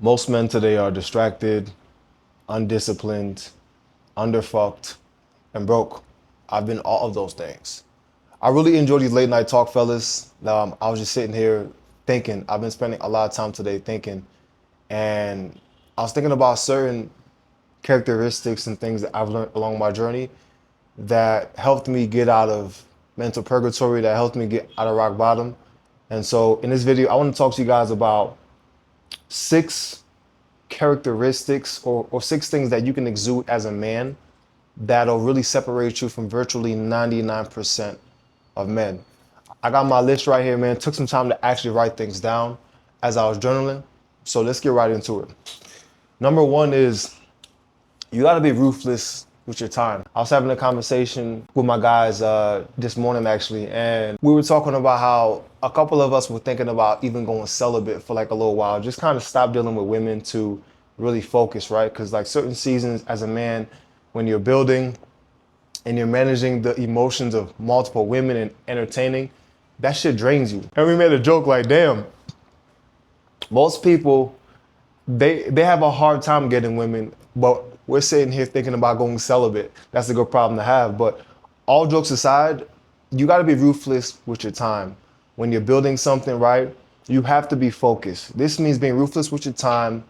Most men today are distracted, undisciplined, underfucked, and broke. I've been all of those things. I really enjoy these late night talk, fellas. I was just sitting here thinking. I've been spending a lot of time today thinking, and I was thinking about certain characteristics and things that I've learned along my journey that helped me get out of mental purgatory, that helped me get out of rock bottom. And so in this video, I want to talk to you guys about 6 characteristics or 6 things that you can exude as a man that'll really separate you from virtually 99% of men. I got my list right here, man. Took some time to actually write things down as I was journaling. So let's get right into it. Number one is you got to be ruthless with your time. I was having a conversation with my guys this morning actually, and we were talking about how a couple of us were thinking about even going celibate for like a little while, just kind of stop dealing with women to really focus, right? Because like certain seasons as a man, when you're building and you're managing the emotions of multiple women and entertaining, that shit drains you. And we made a joke like, damn, most people, they have a hard time getting women, but we're sitting here thinking about going celibate. That's a good problem to have. But all jokes aside, you got to be ruthless with your time. When you're building something, right, you have to be focused. This means being ruthless with your time,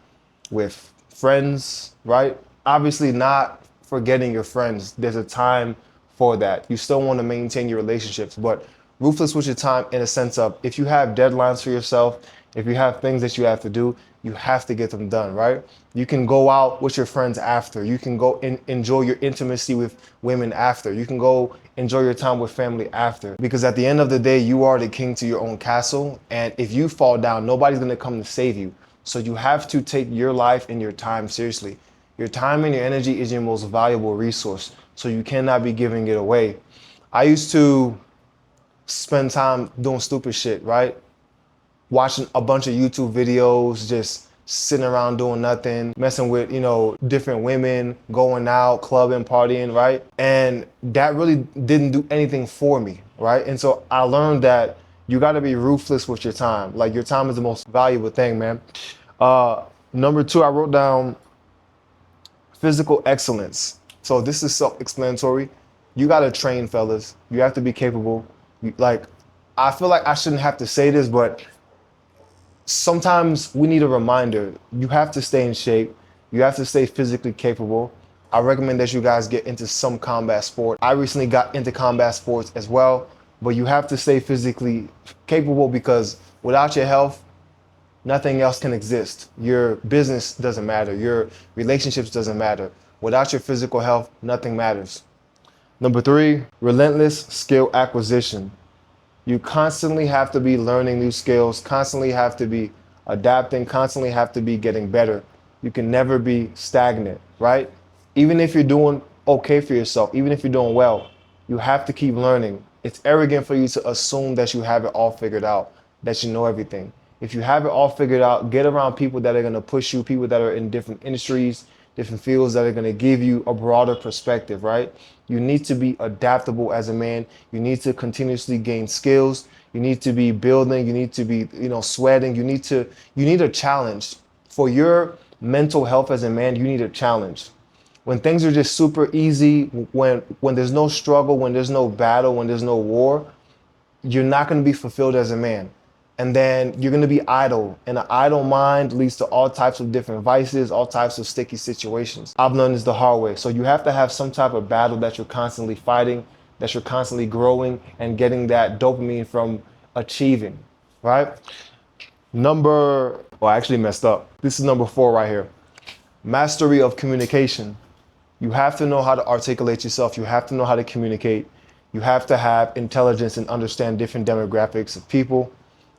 with friends, right? Obviously not forgetting your friends. There's a time for that. You still want to maintain your relationships, but ruthless with your time in a sense of if you have deadlines for yourself, if you have things that you have to do, you have to get them done, right? You can go out with your friends after. You can go enjoy your intimacy with women after. You can go enjoy your time with family after. Because at the end of the day, you are the king to your own castle. And if you fall down, nobody's gonna come to save you. So you have to take your life and your time seriously. Your time and your energy is your most valuable resource. So you cannot be giving it away. I used to spend time doing stupid shit, right? Watching a bunch of YouTube videos, just sitting around doing nothing, messing with, different women, going out, clubbing, partying, right? And that really didn't do anything for me, right? And so I learned that you got to be ruthless with your time. Like your time is the most valuable thing, man. Number 2, I wrote down physical excellence. So this is self-explanatory. You got to train, fellas. You have to be capable. I feel like I shouldn't have to say this, but sometimes we need a reminder. You have to stay in shape. You have to stay physically capable. I recommend that you guys get into some combat sport. I recently got into combat sports as well, but you have to stay physically capable because without your health, nothing else can exist. Your business doesn't matter. Your relationships doesn't matter. Without your physical health, nothing matters. Number 3, relentless skill acquisition. You constantly have to be learning new skills, constantly have to be adapting, constantly have to be getting better. You can never be stagnant, right? Even if you're doing okay for yourself, even if you're doing well, you have to keep learning. It's arrogant for you to assume that you have it all figured out, that you know everything. If you have it all figured out, get around people that are going to push you, people that are in different industries, different fields that are going to give you a broader perspective, right? You need to be adaptable as a man. You need to continuously gain skills. You need to be building. You need to be, sweating. You need a challenge. For your mental health as a man, you need a challenge. When things are just super easy, when there's no struggle, when there's no battle, when there's no war, you're not going to be fulfilled as a man. And then you're going to be idle. And an idle mind leads to all types of different vices, all types of sticky situations. I've learned this the hard way. So you have to have some type of battle that you're constantly fighting, that you're constantly growing and getting that dopamine from achieving, right? I actually messed up. This is number 4 right here. Mastery of communication. You have to know how to articulate yourself. You have to know how to communicate. You have to have intelligence and understand different demographics of people.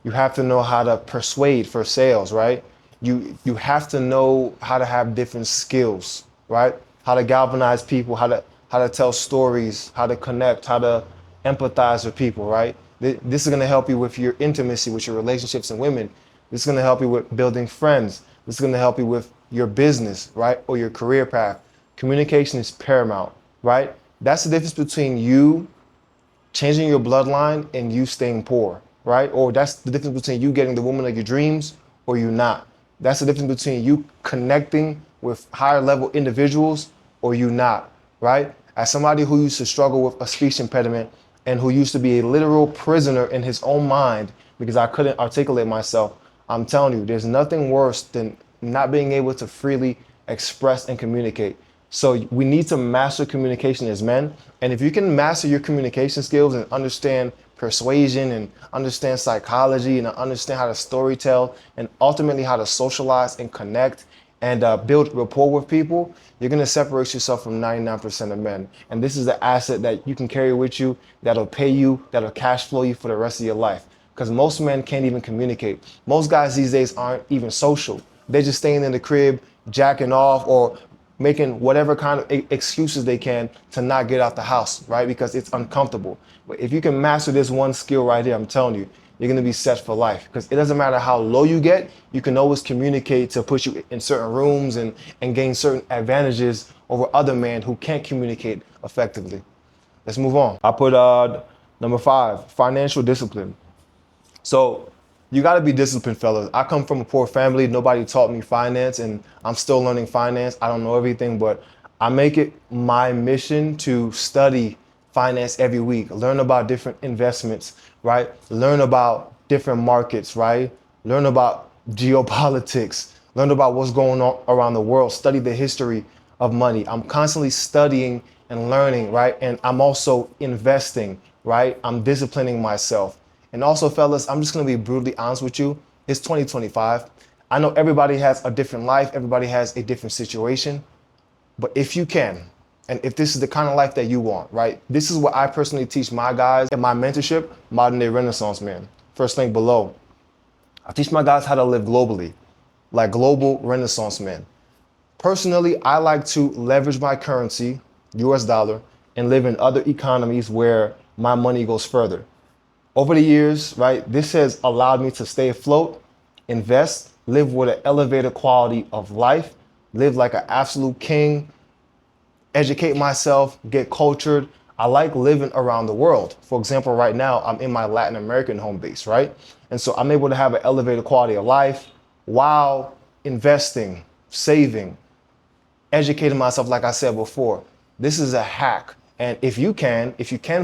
You have to know how to persuade for sales, right? You have to know how to have different skills, right? How to galvanize people, how to tell stories, how to connect, how to empathize with people, right? This is going to help you with your intimacy, with your relationships and women. This is going to help you with building friends. This is going to help you with your business, right? Or your career path. Communication is paramount, right? That's the difference between you changing your bloodline and you staying poor, right? Or that's the difference between you getting the woman of your dreams or you not. That's the difference between you connecting with higher level individuals or you not, right? As somebody who used to struggle with a speech impediment and who used to be a literal prisoner in his own mind because I couldn't articulate myself, I'm telling you, there's nothing worse than not being able to freely express and communicate. So we need to master communication as men. And if you can master your communication skills and understand persuasion and understand psychology and understand how to storytell and ultimately how to socialize and connect and build rapport with people, you're going to separate yourself from 99% of men. And this is the asset that you can carry with you that'll pay you, that'll cash flow you for the rest of your life. Because most men can't even communicate. Most guys these days aren't even social. They're just staying in the crib, jacking off, or making whatever kind of excuses they can to not get out the house, right? Because it's uncomfortable. But if you can master this one skill right here, I'm telling you, you're gonna be set for life. Because it doesn't matter how low you get, you can always communicate to put you in certain rooms and gain certain advantages over other men who can't communicate effectively. Let's move on. I put number 5, financial discipline. So you got to be disciplined, fellas. I come from a poor family. Nobody taught me finance, and I'm still learning finance. I don't know everything, but I make it my mission to study finance every week, learn about different investments, right? Learn about different markets, right? Learn about geopolitics, learn about what's going on around the world, study the history of money. I'm constantly studying and learning, right? And I'm also investing, right? I'm disciplining myself. And also, fellas, I'm just gonna be brutally honest with you. It's 2025. I know everybody has a different life, everybody has a different situation. But if you can, and if this is the kind of life that you want, right? This is what I personally teach my guys in my mentorship, Modern Day Renaissance Man. First link below. I teach my guys how to live globally, like global Renaissance men. Personally, I like to leverage my currency, US dollar, and live in other economies where my money goes further. Over the years, right, this has allowed me to stay afloat, invest, live with an elevated quality of life, live like an absolute king, educate myself, get cultured. I like living around the world. For example, right now, I'm in my Latin American home base, right? And so I'm able to have an elevated quality of life while investing, saving, educating myself, like I said before. This is a hack. And if you can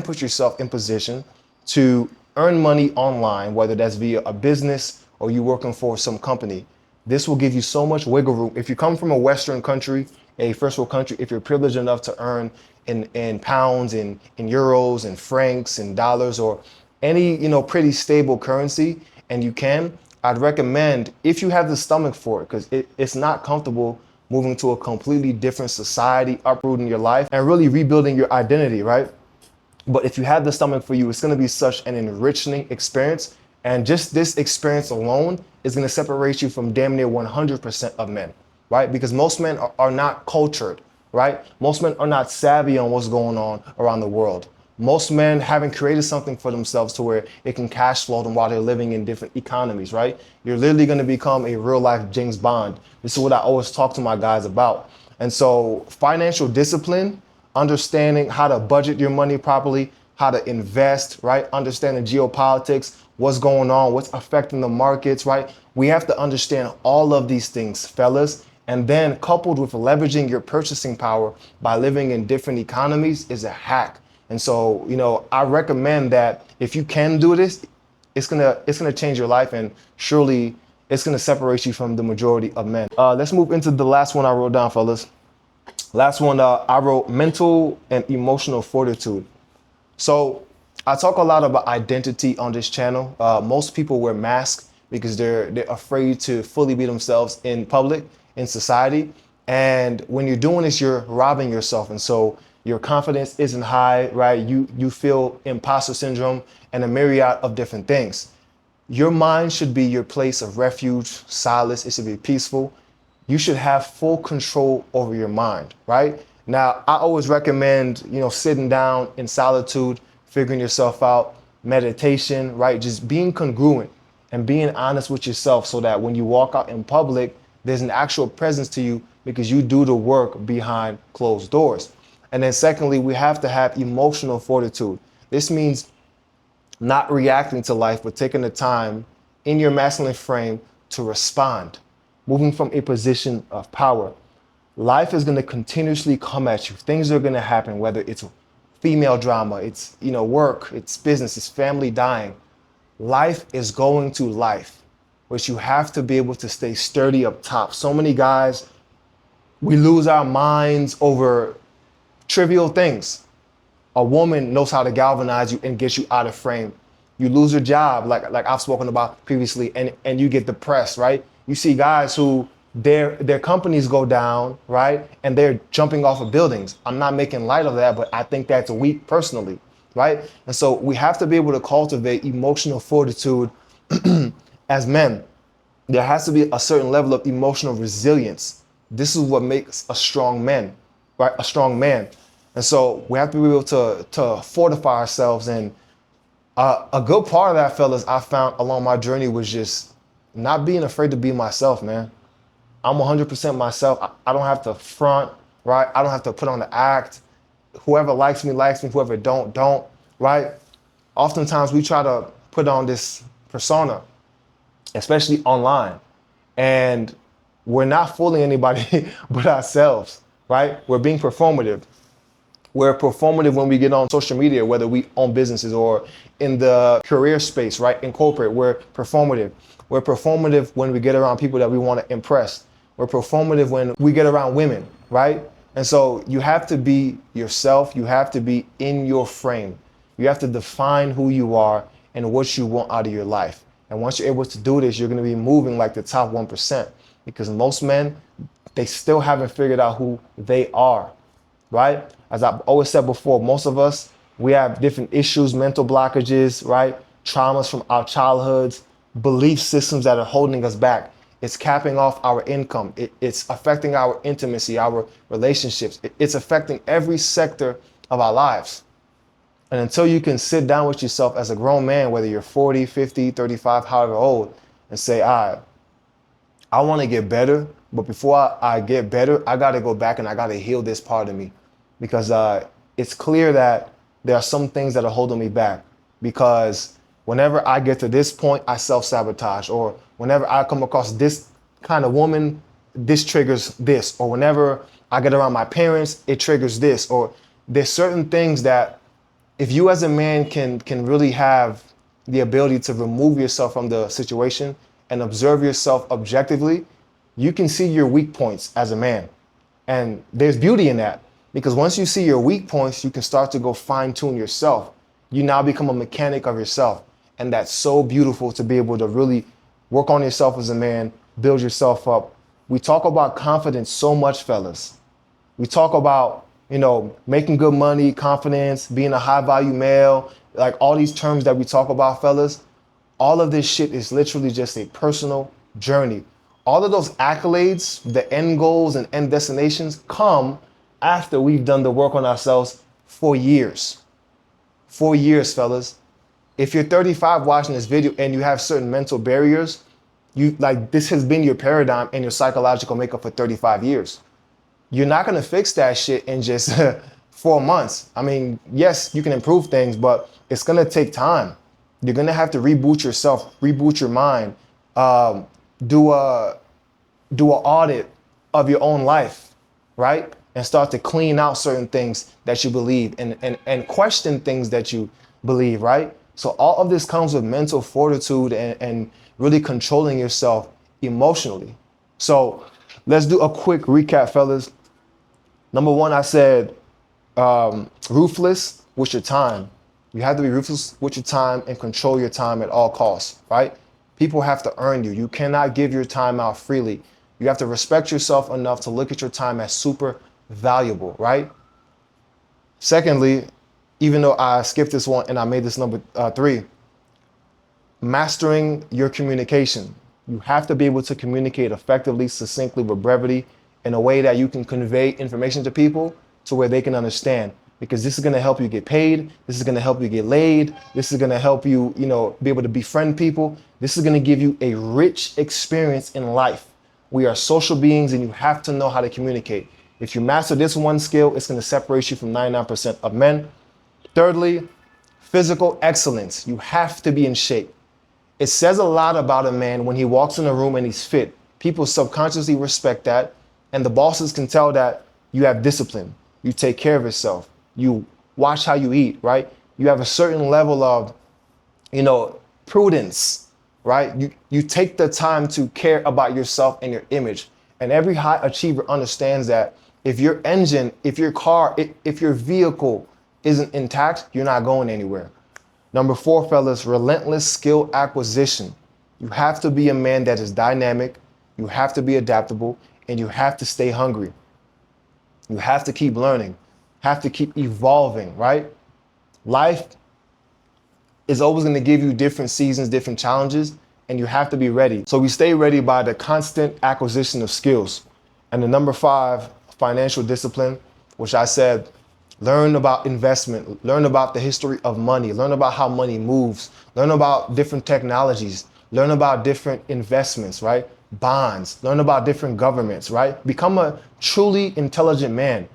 put yourself in position to earn money online, whether that's via a business or you working for some company, this will give you so much wiggle room. If you come from a Western country, a first world country, if you're privileged enough to earn in pounds, in euros, in francs, in dollars, or any pretty stable currency, and you can, I'd recommend, if you have the stomach for it, because it's not comfortable moving to a completely different society, uprooting your life, and really rebuilding your identity, right? But if you have the stomach for you, it's going to be such an enriching experience. And just this experience alone is going to separate you from damn near 100% of men, right? Because most men are not cultured, right? Most men are not savvy on what's going on around the world. Most men haven't created something for themselves to where it can cash flow them while they're living in different economies, right? You're literally going to become a real life James Bond. This is what I always talk to my guys about. And so financial discipline, understanding how to budget your money properly, how to invest, right? Understanding geopolitics, what's going on, what's affecting the markets, right? We have to understand all of these things, fellas. And then coupled with leveraging your purchasing power by living in different economies is a hack. And so, I recommend that if you can do this, it's gonna change your life, and surely it's gonna separate you from the majority of men. Let's move into the last one I wrote down, fellas. Last one, I wrote mental and emotional fortitude. So I talk a lot about identity on this channel. Most people wear masks because they're afraid to fully be themselves in public, in society. And when you're doing this, you're robbing yourself. And so your confidence isn't high, right? You feel imposter syndrome and a myriad of different things. Your mind should be your place of refuge, solace. It should be peaceful. You should have full control over your mind, right? Now, I always recommend, sitting down in solitude, figuring yourself out, meditation, right? Just being congruent and being honest with yourself so that when you walk out in public, there's an actual presence to you because you do the work behind closed doors. And then secondly, we have to have emotional fortitude. This means not reacting to life, but taking the time in your masculine frame to respond. moving from a position of power. Life is going to continuously come at you. Things are going to happen, whether it's female drama, it's work, it's business, it's family dying. Life is going to life, but you have to be able to stay sturdy up top. So many guys, we lose our minds over trivial things. A woman knows how to galvanize you and get you out of frame. You lose your job, like I've spoken about previously, and you get depressed, right? You see guys who their companies go down, right? And they're jumping off of buildings. I'm not making light of that, but I think that's weak personally, right? And so we have to be able to cultivate emotional fortitude as men. There has to be a certain level of emotional resilience. This is what makes a strong man, right? A strong man. And so we have to be able to fortify ourselves. And a good part of that, fellas, I found along my journey was just not being afraid to be myself, man. I'm 100% myself. I don't have to front, right? I don't have to put on the act. Whoever likes me, whoever don't, right? Oftentimes we try to put on this persona, especially online, and we're not fooling anybody but ourselves, right? We're being performative. We're performative when we get on social media, whether we own businesses or in the career space, right? In corporate, we're performative. We're performative when we get around people that we want to impress. We're performative when we get around women, right? And so you have to be yourself. You have to be in your frame. You have to define who you are and what you want out of your life. And once you're able to do this, you're going to be moving like the top 1%, because most men, they still haven't figured out who they are, right? As I've always said before, most of us, we have different issues, mental blockages, right? Traumas from our childhoods, belief systems that are holding us back. It's capping off our income. It's affecting our intimacy, our relationships. It's affecting every sector of our lives. And until you can sit down with yourself as a grown man, whether you're 40, 50, 35, however old, and say, all right, I want to get better, but before I get better, I got to go back and I got to heal this part of me, because it's clear that there are some things that are holding me back, because whenever I get to this point, I self-sabotage, or whenever I come across this kind of woman, this triggers this, or whenever I get around my parents, it triggers this, or there's certain things that if you as a man can really have the ability to remove yourself from the situation and observe yourself objectively, you can see your weak points as a man. And there's beauty in that, because once you see your weak points, you can start to go fine tune yourself. You now become a mechanic of yourself. And that's so beautiful to be able to really work on yourself as a man, build yourself up. We talk about confidence so much, fellas. We talk about, making good money, confidence, being a high value male, like all these terms that we talk about, fellas. All of this shit is literally just a personal journey. All of those accolades, the end goals and end destinations come after we've done the work on ourselves for years. 4 years, fellas. If you're 35 watching this video and you have certain mental barriers, this has been your paradigm and your psychological makeup for 35 years. You're not going to fix that shit in just 4 months. I mean, yes, you can improve things, but it's going to take time. You're going to have to reboot yourself, reboot your mind, do a audit of your own life, right? And start to clean out certain things that you believe and question things that you believe, right? So all of this comes with mental fortitude and really controlling yourself emotionally. So let's do a quick recap, fellas. Number one, I said ruthless with your time. You have to be ruthless with your time and control your time at all costs, right? People have to earn you. You cannot give your time out freely. You have to respect yourself enough to look at your time as super valuable, right? Secondly, even though I skipped this one and I made this number 3, mastering your communication. You have to be able to communicate effectively, succinctly, with brevity, in a way that you can convey information to people to where they can understand. Because this is going to help you get paid. This is going to help you get laid. This is going to help you, be able to befriend people. This is going to give you a rich experience in life. We are social beings and you have to know how to communicate. If you master this one skill, it's going to separate you from 99% of men. Thirdly, physical excellence. You have to be in shape. It says a lot about a man when he walks in a room and he's fit. People subconsciously respect that, and the bosses can tell that you have discipline, you take care of yourself, you watch how you eat, right? You have a certain level of, prudence, right? You take the time to care about yourself and your image. And every high achiever understands that if your engine, if your car, if your vehicle isn't intact, you're not going anywhere. Number 4, fellas, relentless skill acquisition. You have to be a man that is dynamic, you have to be adaptable, and you have to stay hungry. You have to keep learning, have to keep evolving, right? Life is always going to give you different seasons, different challenges, and you have to be ready. So we stay ready by the constant acquisition of skills. And the number 5, financial discipline, which I said, learn about investment, learn about the history of money, learn about how money moves, learn about different technologies, learn about different investments, right? Bonds, learn about different governments, right? Become a truly intelligent man.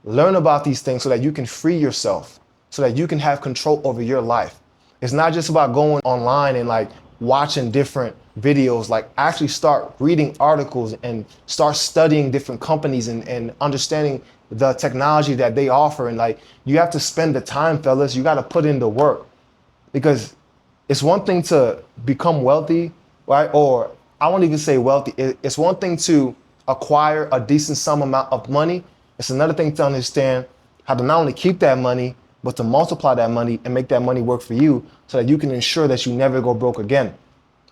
Learn about these things so that you can free yourself, so that you can have control over your life. It's not just about going online and like watching different videos, like actually start reading articles and start studying different companies and understanding the technology that they offer. And like, you have to spend the time, fellas. You got to put in the work, because it's one thing to become wealthy, right? Or I won't even say wealthy. It's one thing to acquire a decent sum amount of money. It's another thing to understand how to not only keep that money, but to multiply that money and make that money work for you so that you can ensure that you never go broke again.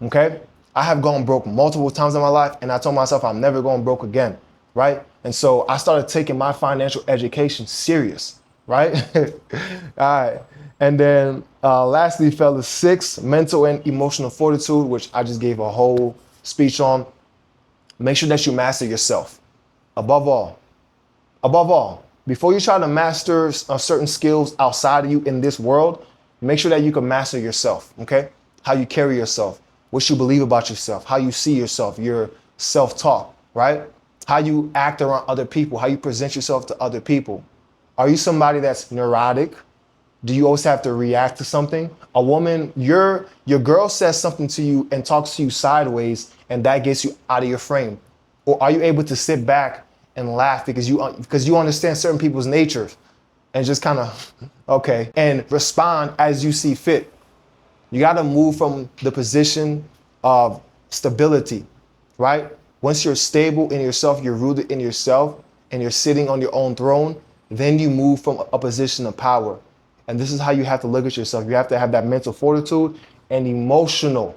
Okay? I have gone broke multiple times in my life, and I told myself I'm never going broke again, right? And so I started taking my financial education serious, right? All right. And then lastly, fellas, 6, mental and emotional fortitude, which I just gave a whole speech on. Make sure that you master yourself. Above all, before you try to master certain skills outside of you in this world, make sure that you can master yourself, okay? How you carry yourself, what you believe about yourself, how you see yourself, your self-talk, right? How you act around other people, how you present yourself to other people. Are you somebody that's neurotic? Do you always have to react to something? A woman, your girl says something to you and talks to you sideways, and that gets you out of your frame. Or are you able to sit back and laugh because you understand certain people's natures and just kind of, okay, and respond as you see fit? You got to move from the position of stability, right? Once you're stable in yourself, you're rooted in yourself, and you're sitting on your own throne, then you move from a position of power. And this is how you have to look at yourself. You have to have that mental fortitude and emotional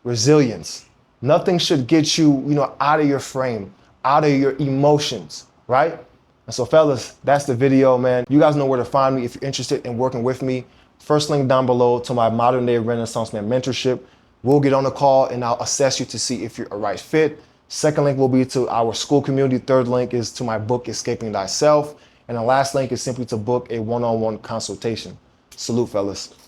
resilience. Nothing should get you, out of your frame, out of your emotions, right? And so, fellas, that's the video, man. You guys know where to find me if you're interested in working with me. First link down below to my modern day Renaissance man mentorship. We'll get on a call and I'll assess you to see if you're a right fit. Second link will be to our school community. Third link is to my book, Escaping Thyself. And the last link is simply to book a one-on-one consultation. Salute, fellas.